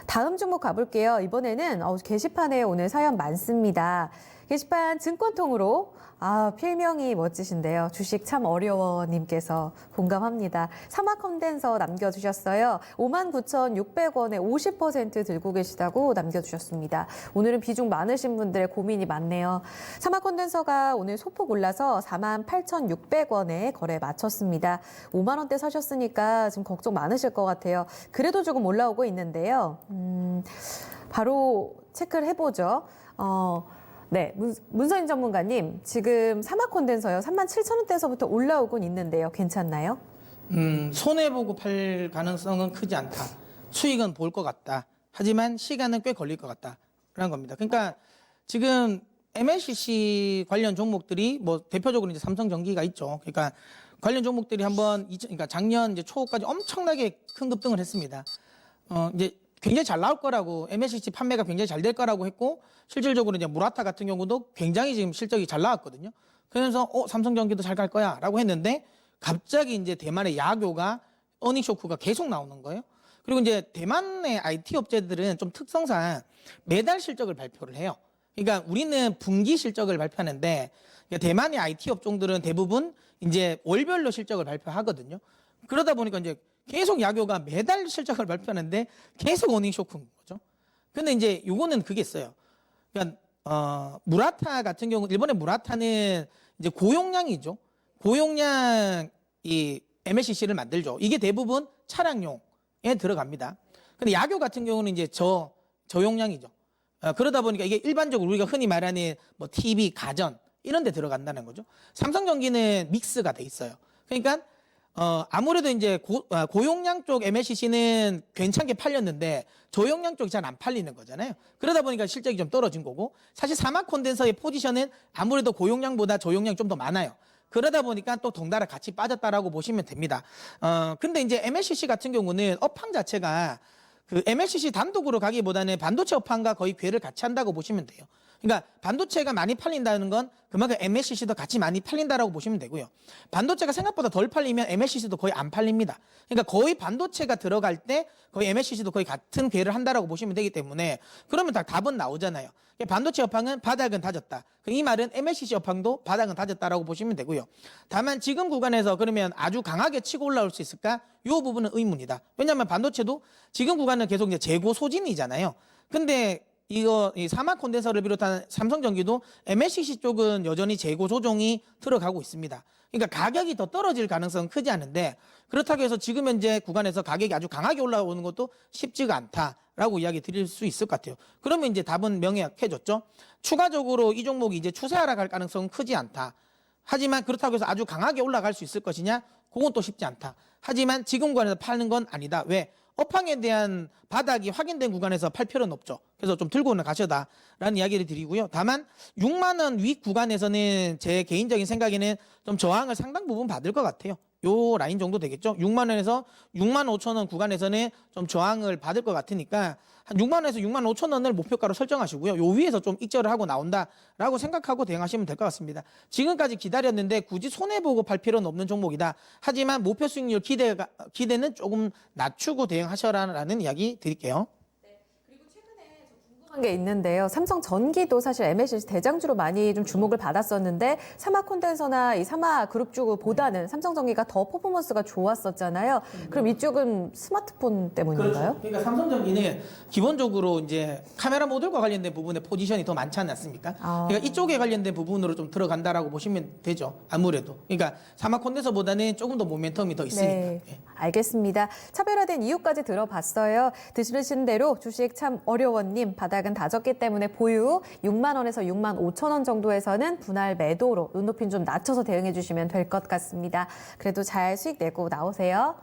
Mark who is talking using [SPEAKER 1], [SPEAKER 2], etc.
[SPEAKER 1] 다음 종목 가볼게요. 이번에는 게시판에 오늘 사연 많습니다. 게시판 증권통으로 필명이 멋지신데요. 주식 참 어려워 님께서 공감합니다. 사막 컨덴서 남겨주셨어요. 59,600원에 50% 들고 계시다고 남겨주셨습니다. 오늘은 비중 많으신 분들의 고민이 많네요. 사막 컨덴서가 오늘 소폭 올라서 48,600원에 거래 마쳤습니다. 5만 원대 사셨으니까 지금 걱정 많으실 것 같아요. 그래도 조금 올라오고 있는데요. 바로 체크를 해보죠. 네, 문서인 전문가님, 지금 사막 콘덴서요. 37,000원대에서부터 올라오곤 있는데요. 괜찮나요?
[SPEAKER 2] 손해보고 팔 가능성은 크지 않다. 수익은 볼 것 같다. 하지만 시간은 꽤 걸릴 것 같다라는 겁니다. 그러니까 지금 MLCC 관련 종목들이 뭐 대표적으로 이제 삼성전기가 있죠. 그러니까 관련 종목들이 그러니까 작년 이제 초까지 엄청나게 큰 급등을 했습니다. 이제 굉장히 잘 나올 거라고, MLCC 판매가 굉장히 잘 될 거라고 했고, 실질적으로 이제 무라타 같은 경우도 굉장히 지금 실적이 잘 나왔거든요. 그래서 삼성전기도 잘 갈 거야라고 했는데 갑자기 이제 대만의 야교가 어닝 쇼크가 계속 나오는 거예요. 그리고 이제 대만의 IT 업체들은 좀 특성상 매달 실적을 발표를 해요. 그러니까 우리는 분기 실적을 발표하는데 대만의 IT 업종들은 대부분 이제 월별로 실적을 발표하거든요. 그러다 보니까 이제 계속 야교가 매달 실적을 발표하는데 계속 어닝 쇼크인 거죠. 근데 이제 요거는 그게 있어요. 그러니까 무라타 같은 경우, 일본의 무라타는 이제 고용량이죠. 고용량 이 MLCC를 만들죠. 이게 대부분 차량용에 들어갑니다. 근데 야교 같은 경우는 이제 저용량이죠. 그러다 보니까 이게 일반적으로 우리가 흔히 말하는 뭐 TV, 가전 이런 데 들어간다는 거죠. 삼성전기는 믹스가 돼 있어요. 그러니까 아무래도 이제 고용량 쪽 MLCC는 괜찮게 팔렸는데 저용량 쪽이 잘 안 팔리는 거잖아요. 그러다 보니까 실적이 좀 떨어진 거고, 사실 사막 콘덴서의 포지션은 아무래도 고용량보다 저용량이 좀 더 많아요. 그러다 보니까 또 덩달아 같이 빠졌다라고 보시면 됩니다. 근데 이제 MLCC 같은 경우는 업황 자체가 그 MLCC 단독으로 가기보다는 반도체 업황과 거의 궤를 같이 한다고 보시면 돼요. 그러니까 반도체가 많이 팔린다는 건 그만큼 MLCC도 같이 많이 팔린다라고 보시면 되고요. 반도체가 생각보다 덜 팔리면 MLCC도 거의 안 팔립니다. 그러니까 거의 반도체가 들어갈 때 거의 MLCC도 거의 같은 궤를 한다라고 보시면 되기 때문에 그러면 다 답은 나오잖아요. 반도체 업황은 바닥은 다졌다. 이 말은 MLCC 업황도 바닥은 다졌다라고 보시면 되고요. 다만 지금 구간에서 그러면 아주 강하게 치고 올라올 수 있을까? 이 부분은 의문이다. 왜냐하면 반도체도 지금 구간은 계속 이제 재고 소진이잖아요. 근데 이 사막 콘덴서를 비롯한 삼성전기도 MLCC 쪽은 여전히 재고 조정이 들어가고 있습니다. 그러니까 가격이 더 떨어질 가능성은 크지 않은데, 그렇다고 해서 지금 현재 구간에서 가격이 아주 강하게 올라오는 것도 쉽지가 않다라고 이야기 드릴 수 있을 것 같아요. 그러면 이제 답은 명확해졌죠. 추가적으로 이 종목이 이제 추세 하락할 가능성은 크지 않다. 하지만 그렇다고 해서 아주 강하게 올라갈 수 있을 것이냐? 그건 또 쉽지 않다. 하지만 지금 구간에서 파는 건 아니다. 왜? 업황에 대한 바닥이 확인된 구간에서 팔 필요는 없죠. 그래서 좀 들고는 가셔다라는 이야기를 드리고요. 다만 6만 원 위 구간에서는 제 개인적인 생각에는 좀 저항을 상당 부분 받을 것 같아요. 요 라인 정도 되겠죠. 6만 원에서 6만 5천 원 구간에서는 좀 저항을 받을 것 같으니까 한 6만 원에서 6만 5천 원을 목표가로 설정하시고요. 요 위에서 좀 익절을 하고 나온다라고 생각하고 대응하시면 될 것 같습니다. 지금까지 기다렸는데 굳이 손해보고 팔 필요는 없는 종목이다. 하지만 목표 수익률 기대는 조금 낮추고 대응하셔라라는 이야기 드릴게요.
[SPEAKER 1] 궁금한 게 있는데요. 삼성전기도 사실 MLCC 대장주로 많이 좀 주목을 받았었는데 사막 콘덴서나 이 사막 그룹주보다는 삼성전기가 더 퍼포먼스가 좋았었잖아요. 그럼 이쪽은 스마트폰 때문인가요?
[SPEAKER 2] 그렇죠. 그러니까 삼성전기는 기본적으로 이제 카메라 모듈과 관련된 부분에 포지션이 더 많지 않습니까? 그러니까 이쪽에 관련된 부분으로 좀 들어간다라고 보시면 되죠. 아무래도. 그러니까 사막 콘덴서보다는 조금 더 모멘텀이 더 있으니까.
[SPEAKER 1] 네, 알겠습니다. 차별화된 이유까지 들어봤어요. 드시는 대로 주식 참 어려워님 바닥은 다졌기 때문에 보유 6만 원에서 6만 5천 원 정도에서는 분할 매도로 눈높이 좀 낮춰서 대응해 주시면 될 것 같습니다. 그래도 잘 수익 내고 나오세요.